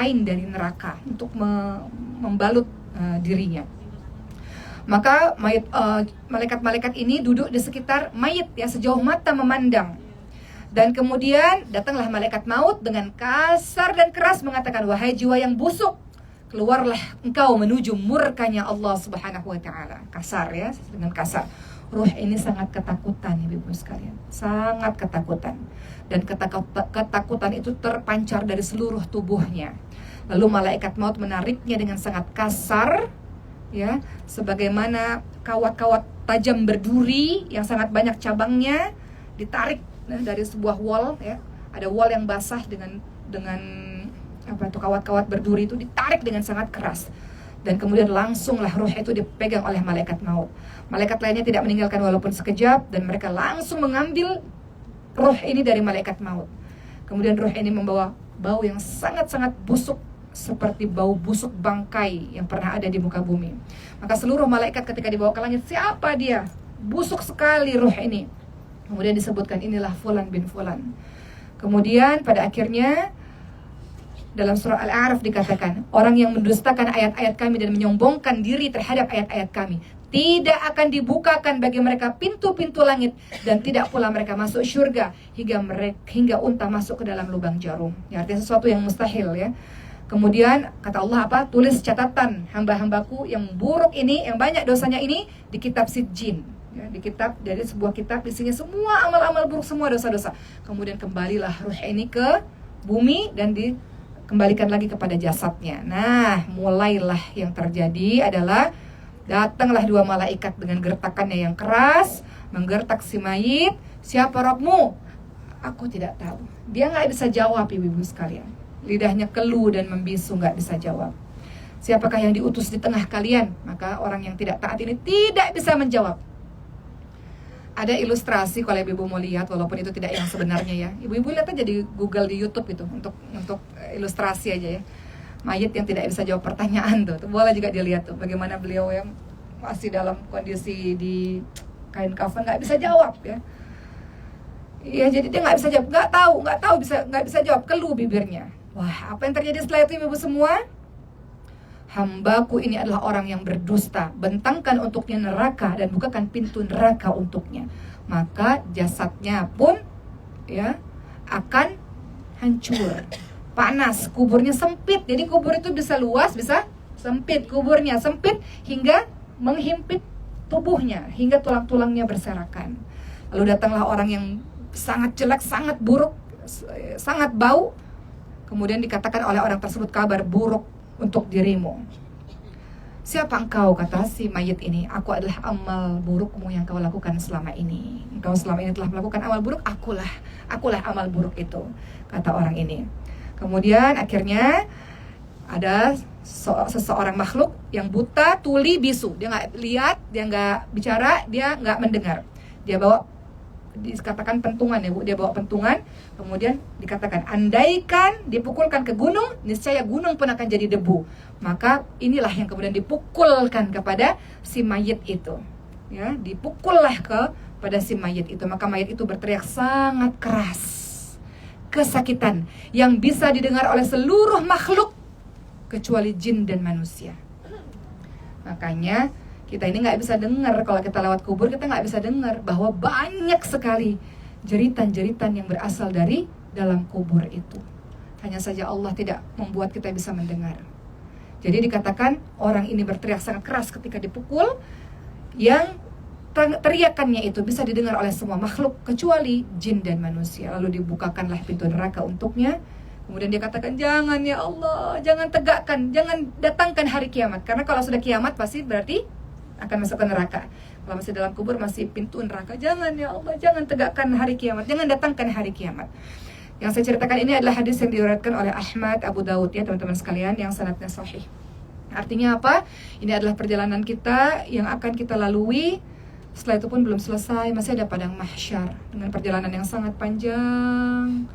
kain dari neraka untuk membalut dirinya. Maka malaikat-malaikat ini duduk di sekitar mayit ya, sejauh mata memandang. Dan kemudian datanglah malaikat maut dengan kasar dan keras mengatakan, wahai jiwa yang busuk, keluarlah engkau menuju murkanya Allah Subhanahu wa taala. Kasar ya, dengan kasar. Ruh ini sangat ketakutan ibu-ibu sekalian, sangat ketakutan. Dan ketakutan itu terpancar dari seluruh tubuhnya. Lalu malaikat maut menariknya dengan sangat kasar, ya, sebagaimana kawat-kawat tajam berduri yang sangat banyak cabangnya ditarik dari sebuah wall, ya. Ada wall yang basah dengan kawat-kawat berduri itu ditarik dengan sangat keras. Dan kemudian langsunglah ruh itu dipegang oleh malaikat maut. Malaikat lainnya tidak meninggalkan walaupun sekejap, dan mereka langsung mengambil ruh ini dari malaikat maut. Kemudian ruh ini membawa bau yang sangat-sangat busuk, seperti bau busuk bangkai yang pernah ada di muka bumi. Maka seluruh malaikat ketika dibawa ke langit, siapa dia? Busuk sekali ruh ini. Kemudian disebutkan, inilah Fulan bin Fulan. Kemudian pada akhirnya dalam surah Al-A'raf dikatakan, orang yang mendustakan ayat-ayat kami dan menyombongkan diri terhadap ayat-ayat kami, tidak akan dibukakan bagi mereka pintu-pintu langit, dan tidak pula mereka masuk syurga hingga unta masuk ke dalam lubang jarum. Ya, artinya sesuatu yang mustahil ya. Kemudian kata Allah apa? Tulis catatan hamba-hambaku yang buruk ini, yang banyak dosanya ini di kitab Sijjin. Ya, di kitab, dari sebuah kitab isinya semua amal-amal buruk, semua dosa-dosa. Kemudian kembalilah ruh ini ke bumi dan dikembalikan lagi kepada jasadnya. Nah, mulailah yang terjadi adalah datanglah dua malaikat dengan gertakannya yang keras, menggertak si mayit. Siapa Rabbmu? Aku tidak tahu. Dia nggak bisa jawab, ibu-ibu sekalian. Lidahnya keluh dan membisu, nggak bisa jawab. Siapakah yang diutus di tengah kalian? Maka orang yang tidak taat ini tidak bisa menjawab. Ada ilustrasi kalau ibu-ibu mau lihat, walaupun itu tidak yang sebenarnya ya. Ibu-ibu lihat aja di Google, di YouTube itu untuk ilustrasi aja ya. Mayit yang tidak bisa jawab pertanyaan tuh boleh juga dilihat tuh, bagaimana beliau yang masih dalam kondisi di kain kafan nggak bisa jawab ya. Iya, jadi dia nggak bisa jawab, nggak bisa jawab, keluh bibirnya. Wah, apa yang terjadi setelah itu ibu-ibu semua? Hambaku ini adalah orang yang berdusta, bentangkan untuknya neraka dan bukakan pintu neraka untuknya. Maka jasadnya pun ya akan hancur, panas, kuburnya sempit. Jadi kubur itu bisa luas, bisa sempit. Kuburnya sempit hingga menghimpit tubuhnya, hingga tulang-tulangnya berserakan. Lalu datanglah orang yang sangat jelek, sangat buruk, sangat bau. Kemudian dikatakan oleh orang tersebut, kabar buruk untuk dirimu. Siapa engkau? Kata si mayit ini, aku adalah amal burukmu yang kau lakukan selama ini. Engkau selama ini telah melakukan amal buruk, akulah amal buruk itu, kata orang ini. Kemudian akhirnya ada seseorang makhluk yang buta, tuli, bisu. Dia nggak lihat, dia nggak bicara, dia nggak mendengar. Dia bawa, dikatakan pentungan ya Bu, dia bawa pentungan. Kemudian dikatakan, andaikan dipukulkan ke gunung, niscaya gunung pun akan jadi debu. Maka inilah yang kemudian dipukulkan kepada si mayit itu. Ya, dipukullah kepada si mayit itu. Maka mayit itu berteriak sangat keras, kesakitan yang bisa didengar oleh seluruh makhluk kecuali jin dan manusia. Makanya kita ini nggak bisa dengar, kalau kita lewat kubur kita nggak bisa dengar bahwa banyak sekali jeritan-jeritan yang berasal dari dalam kubur itu. Hanya saja Allah tidak membuat kita bisa mendengar. Jadi dikatakan orang ini berteriak sangat keras ketika dipukul, yang teriakannya itu bisa didengar oleh semua makhluk kecuali jin dan manusia. Lalu dibukakanlah pintu neraka untuknya. Kemudian dia katakan, jangan ya Allah, jangan tegakkan, jangan datangkan hari kiamat. Karena kalau sudah kiamat pasti berarti akan masuk ke neraka. Kalau masih dalam kubur masih pintu neraka. Jangan ya Allah, jangan tegakkan hari kiamat, jangan datangkan hari kiamat. Yang saya ceritakan ini adalah hadis yang diriwayatkan oleh Ahmad, Abu Daud ya teman-teman sekalian, yang sanadnya sahih. Artinya apa? Ini adalah perjalanan kita yang akan kita lalui. Setelah itu pun belum selesai, masih ada padang mahsyar dengan perjalanan yang sangat panjang.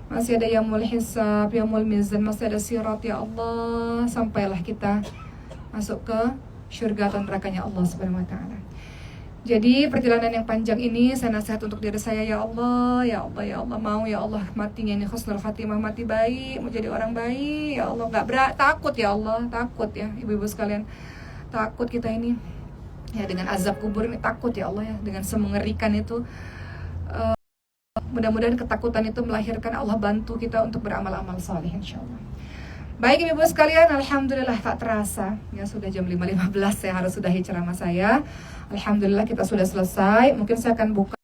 Masih ada yaumul hisab, yaumul mizan, masih ada sirat ya Allah, sampailah kita masuk ke syurga atau nerakanya Allah Subhanahu wa taala. Jadi perjalanan yang panjang ini saya nasihat untuk diri saya, ya Allah, ya Allah, ya Allah, mau ya Allah matinya ini husnul khatimah, mati baik, mau jadi orang baik, ya Allah, nggak berat, takut ya Allah, takut ya ibu-ibu sekalian, takut kita ini ya dengan azab kubur ini, takut ya Allah ya, dengan semengerikan itu. Mudah-mudahan ketakutan itu melahirkan Allah bantu kita untuk beramal-amal saleh insyaallah. Baik ibu-ibu sekalian, alhamdulillah tak terasa ya sudah jam 5.15, saya harus sudahi ceramah saya. Alhamdulillah kita sudah selesai. Mungkin saya akan buka